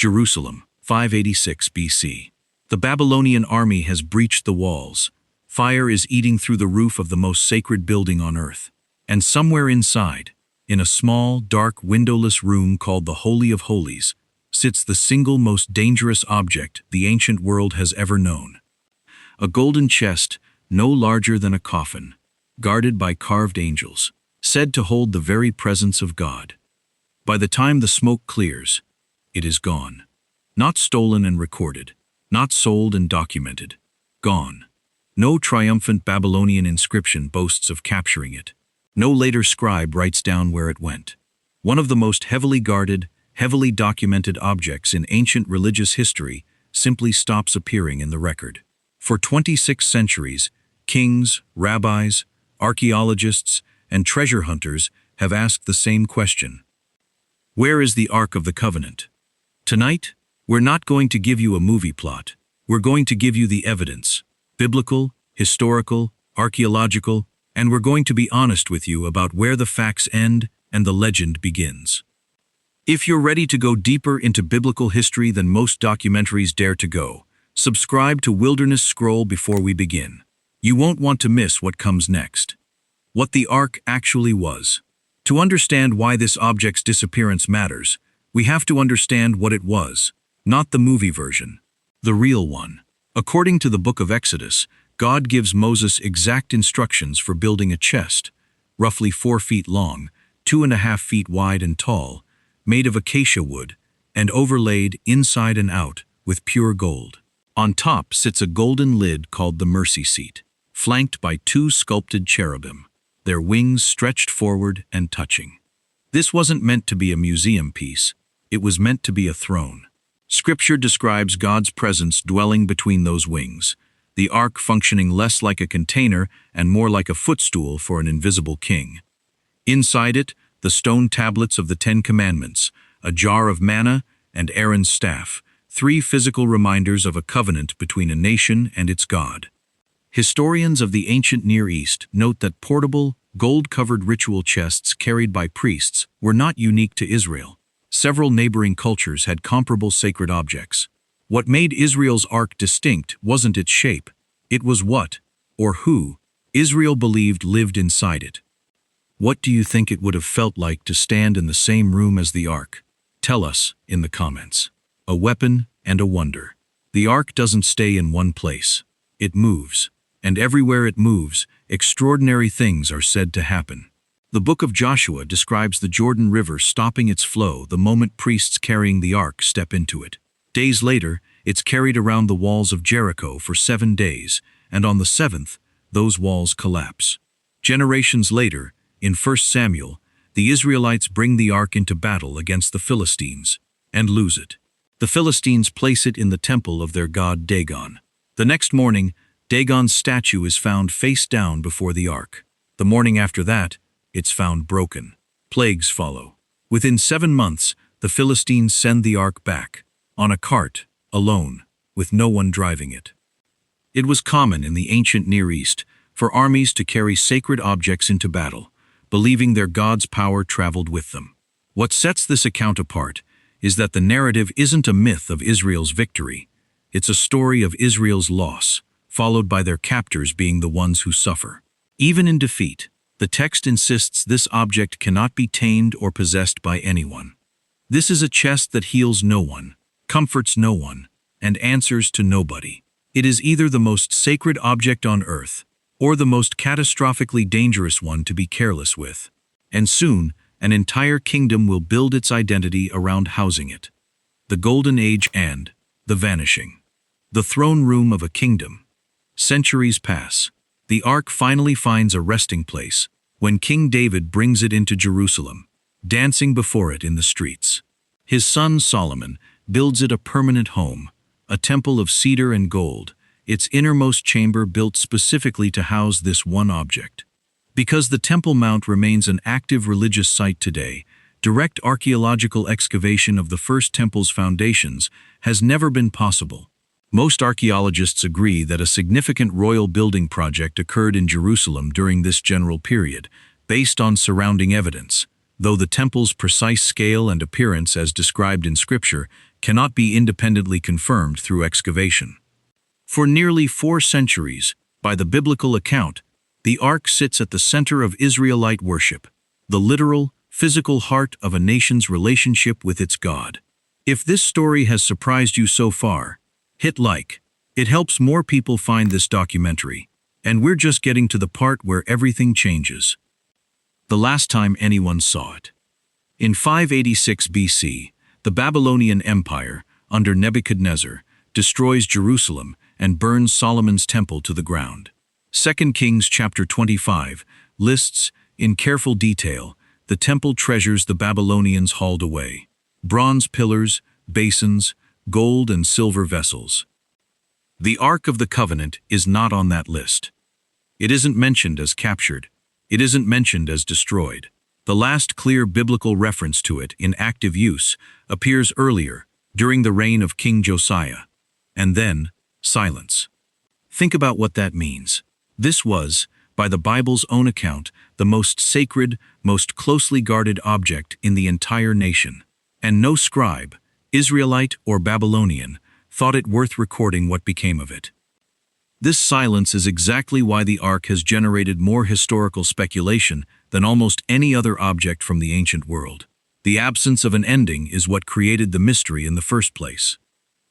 Jerusalem, 586 BC. The Babylonian army has breached the walls. Fire is eating through the roof of the most sacred building on earth. And somewhere inside, in a small, dark, windowless room called the Holy of Holies, sits the single most dangerous object the ancient world has ever known. A golden chest, no larger than a coffin, guarded by carved angels, said to hold the very presence of God. By the time the smoke clears, it is gone. Not stolen and recorded, not sold and documented. Gone. No triumphant Babylonian inscription boasts of capturing it. No later scribe writes down where it went. One of the most heavily guarded, heavily documented objects in ancient religious history simply stops appearing in the record. For 26 centuries, kings, rabbis, archaeologists, and treasure hunters have asked the same question. Where is the Ark of the Covenant? Tonight, we're not going to give you a movie plot. We're going to give you the evidence. Biblical, historical, archaeological, and we're going to be honest with you about where the facts end and the legend begins. If you're ready to go deeper into biblical history than most documentaries dare to go, subscribe to Wilderness Scroll before we begin. You won't want to miss what comes next. What the Ark actually was. To understand why this object's disappearance matters, we have to understand what it was, not the movie version, the real one. According to the book of Exodus, God gives Moses exact instructions for building a chest, roughly 4 feet long, 2.5 feet wide and tall, made of acacia wood, and overlaid inside and out with pure gold. On top sits a golden lid called the mercy seat, flanked by 2 sculpted cherubim, their wings stretched forward and touching. This wasn't meant to be a museum piece, it was meant to be a throne. Scripture describes God's presence dwelling between those wings, the ark functioning less like a container and more like a footstool for an invisible king. Inside it, the stone tablets of the 10 Commandments, a jar of manna, and Aaron's staff, 3 physical reminders of a covenant between a nation and its God. Historians of the ancient Near East note that portable, gold-covered ritual chests carried by priests were not unique to Israel. Several neighboring cultures had comparable sacred objects. What made Israel's ark distinct wasn't its shape. It was what, or who, Israel believed lived inside it. What do you think it would have felt like to stand in the same room as the ark? Tell us in the comments. A weapon and a wonder. The ark doesn't stay in one place. It moves. And everywhere it moves, extraordinary things are said to happen. The book of Joshua describes the Jordan River stopping its flow the moment priests carrying the ark step into it. Days later, it's carried around the walls of Jericho for 7 days, and on the 7th, those walls collapse. Generations later, in 1 Samuel, the Israelites bring the ark into battle against the Philistines, and lose it. The Philistines place it in the temple of their god Dagon. The next morning, Dagon's statue is found face down before the ark. The morning after that, it's found broken. Plagues follow. Within 7 months, the Philistines send the ark back, on a cart, alone, with no one driving it. It was common in the ancient Near East for armies to carry sacred objects into battle, believing their god's power traveled with them. What sets this account apart is that the narrative isn't a myth of Israel's victory. It's a story of Israel's loss, followed by their captors being the ones who suffer. Even in defeat, the text insists this object cannot be tamed or possessed by anyone. This is a chest that heals no one, comforts no one, and answers to nobody. It is either the most sacred object on earth, or the most catastrophically dangerous one to be careless with. And soon, an entire kingdom will build its identity around housing it. The Golden Age and the vanishing. The throne room of a kingdom. Centuries pass. The ark finally finds a resting place when King David brings it into Jerusalem, dancing before it in the streets. His son Solomon builds it a permanent home, a temple of cedar and gold, its innermost chamber built specifically to house this one object. Because the Temple Mount remains an active religious site today, direct archaeological excavation of the first temple's foundations has never been possible. Most archaeologists agree that a significant royal building project occurred in Jerusalem during this general period, based on surrounding evidence, though the temple's precise scale and appearance as described in Scripture cannot be independently confirmed through excavation. For nearly 4 centuries, by the biblical account, the Ark sits at the center of Israelite worship, the literal, physical heart of a nation's relationship with its God. If this story has surprised you so far, hit like. It helps more people find this documentary, and we're just getting to the part where everything changes. The last time anyone saw it. In 586 BC, the Babylonian Empire, under Nebuchadnezzar, destroys Jerusalem and burns Solomon's temple to the ground. 2 Kings chapter 25 lists, in careful detail, the temple treasures the Babylonians hauled away: bronze pillars, basins, gold and silver vessels. The Ark of the Covenant is not on that list. It isn't mentioned as captured. It isn't mentioned as destroyed. The last clear biblical reference to it in active use appears earlier, during the reign of King Josiah. And then, silence. Think about what that means. This was, by the Bible's own account, the most sacred, most closely guarded object in the entire nation. And no scribe, Israelite or Babylonian, thought it worth recording what became of it. This silence is exactly why the Ark has generated more historical speculation than almost any other object from the ancient world. The absence of an ending is what created the mystery in the first place.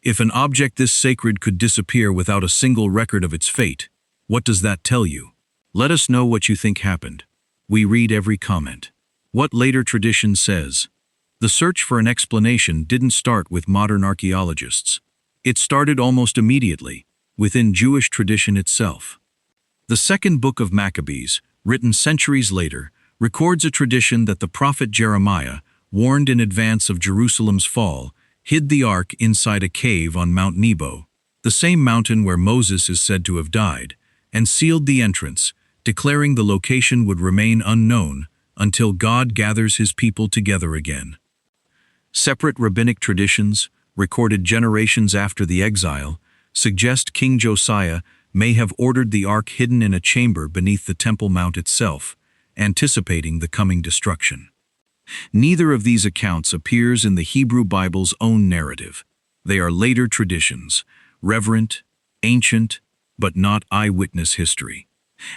If an object this sacred could disappear without a single record of its fate, what does that tell you? Let us know what you think happened. We read every comment. What later tradition says? The search for an explanation didn't start with modern archaeologists. It started almost immediately, within Jewish tradition itself. The second book of Maccabees, written centuries later, records a tradition that the prophet Jeremiah, warned in advance of Jerusalem's fall, hid the ark inside a cave on Mount Nebo, the same mountain where Moses is said to have died, and sealed the entrance, declaring the location would remain unknown until God gathers his people together again. Separate rabbinic traditions, recorded generations after the exile, suggest King Josiah may have ordered the ark hidden in a chamber beneath the Temple Mount itself, anticipating the coming destruction. Neither of these accounts appears in the Hebrew Bible's own narrative. They are later traditions, reverent, ancient, but not eyewitness history.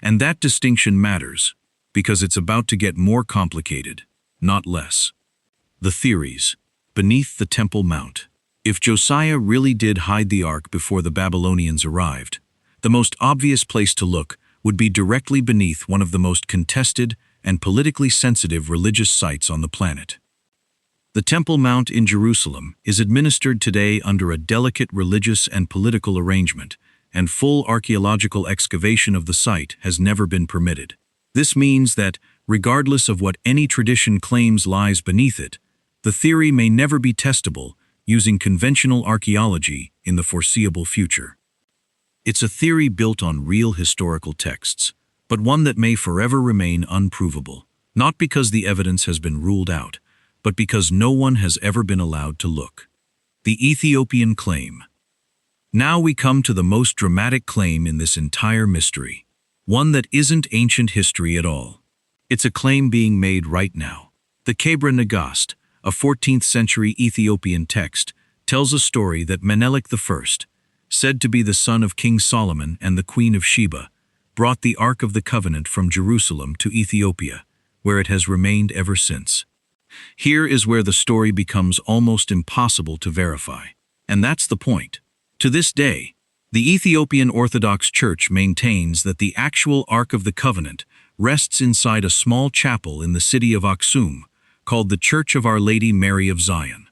And that distinction matters, because it's about to get more complicated, not less. The theories. Beneath the Temple Mount. If Josiah really did hide the ark before the Babylonians arrived, the most obvious place to look would be directly beneath one of the most contested and politically sensitive religious sites on the planet. The Temple Mount in Jerusalem is administered today under a delicate religious and political arrangement, and full archaeological excavation of the site has never been permitted. This means that, regardless of what any tradition claims lies beneath it, the theory may never be testable using conventional archaeology in the foreseeable future. It's a theory built on real historical texts, but one that may forever remain unprovable, not because the evidence has been ruled out, but because no one has ever been allowed to look. The Ethiopian claim. Now we come to the most dramatic claim in this entire mystery, one that isn't ancient history at all. It's a claim being made right now. The Kebra Nagast, a 14th century Ethiopian text, tells a story that Menelik I, said to be the son of King Solomon and the Queen of Sheba, brought the Ark of the Covenant from Jerusalem to Ethiopia, where it has remained ever since. Here is where the story becomes almost impossible to verify. And that's the point. To this day, the Ethiopian Orthodox Church maintains that the actual Ark of the Covenant rests inside a small chapel in the city of Aksum, called the Church of Our Lady Mary of Zion.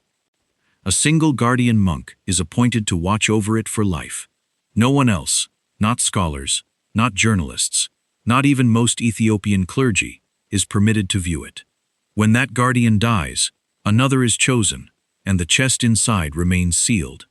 A single guardian monk is appointed to watch over it for life. No one else, not scholars, not journalists, not even most Ethiopian clergy, is permitted to view it. When that guardian dies, another is chosen, and the chest inside remains sealed.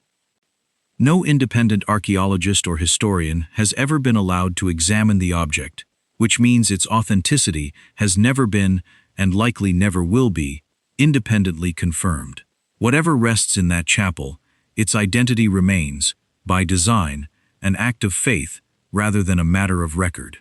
No independent archaeologist or historian has ever been allowed to examine the object, which means its authenticity has never been, and likely never will be, independently confirmed. Whatever rests in that chapel, its identity remains, by design, an act of faith rather than a matter of record.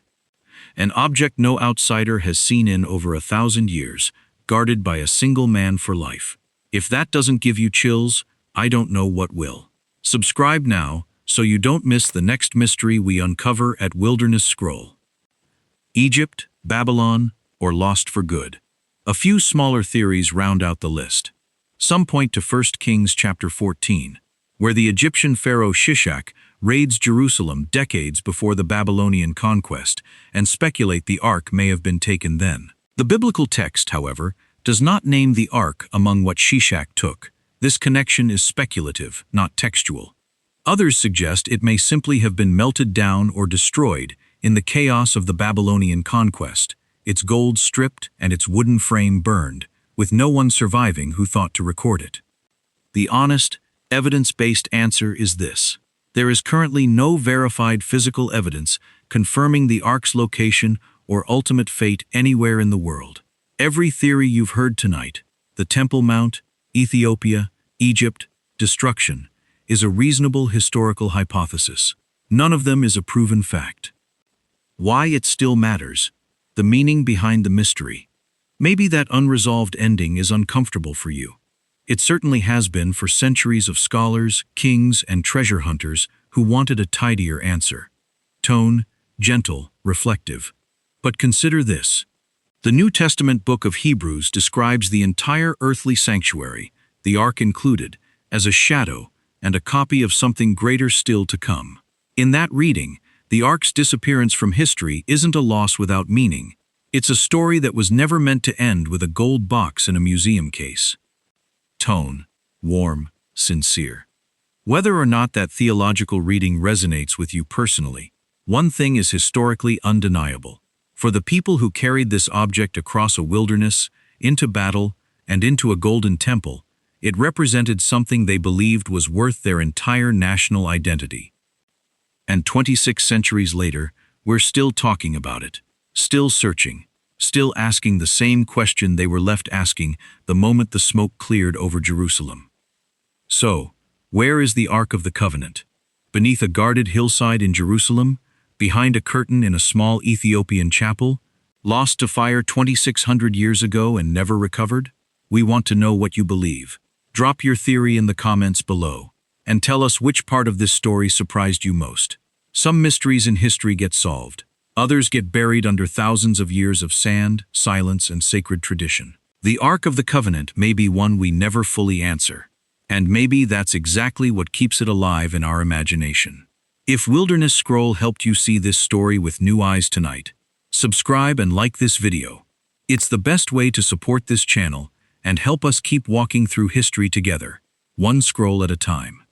An object no outsider has seen in over 1,000 years, guarded by a single man for life. If that doesn't give you chills, I don't know what will. Subscribe now so you don't miss the next mystery we uncover at Wilderness Scroll. Egypt, Babylon, or lost for good? A few smaller theories round out the list. Some point to 1 Kings chapter 14, where the Egyptian pharaoh Shishak raids Jerusalem decades before the Babylonian conquest, and speculate the ark may have been taken then. The biblical text, however, does not name the ark among what Shishak took. This connection is speculative, not textual. Others suggest it may simply have been melted down or destroyed in the chaos of the Babylonian conquest, its gold stripped and its wooden frame burned, with no one surviving who thought to record it. The honest, evidence-based answer is this: there is currently no verified physical evidence confirming the ark's location or ultimate fate anywhere in the world. Every theory you've heard tonight, the Temple Mount, Ethiopia, Egypt, destruction, is a reasonable historical hypothesis. None of them is a proven fact. Why it still matters, the meaning behind the mystery. Maybe that unresolved ending is uncomfortable for you. It certainly has been for centuries of scholars, kings, and treasure hunters who wanted a tidier answer. Tone, gentle, reflective. But consider this. The New Testament book of Hebrews describes the entire earthly sanctuary, the ark included, as a shadow and a copy of something greater still to come. In that reading, the ark's disappearance from history isn't a loss without meaning. It's a story that was never meant to end with a gold box in a museum case. Tone, warm, sincere. Whether or not that theological reading resonates with you personally, one thing is historically undeniable. For the people who carried this object across a wilderness, into battle, and into a golden temple, it represented something they believed was worth their entire national identity. And 26 centuries later, we're still talking about it, still searching, still asking the same question they were left asking the moment the smoke cleared over Jerusalem. So, where is the Ark of the Covenant? Beneath a guarded hillside in Jerusalem? Behind a curtain in a small Ethiopian chapel? Lost to fire 2,600 years ago and never recovered? We want to know what you believe. Drop your theory in the comments below, and tell us which part of this story surprised you most. Some mysteries in history get solved. Others get buried under thousands of years of sand, silence, and sacred tradition. The Ark of the Covenant may be one we never fully answer, and maybe that's exactly what keeps it alive in our imagination. If Wilderness Scroll helped you see this story with new eyes tonight, subscribe and like this video. It's the best way to support this channel and help us keep walking through history together, one scroll at a time.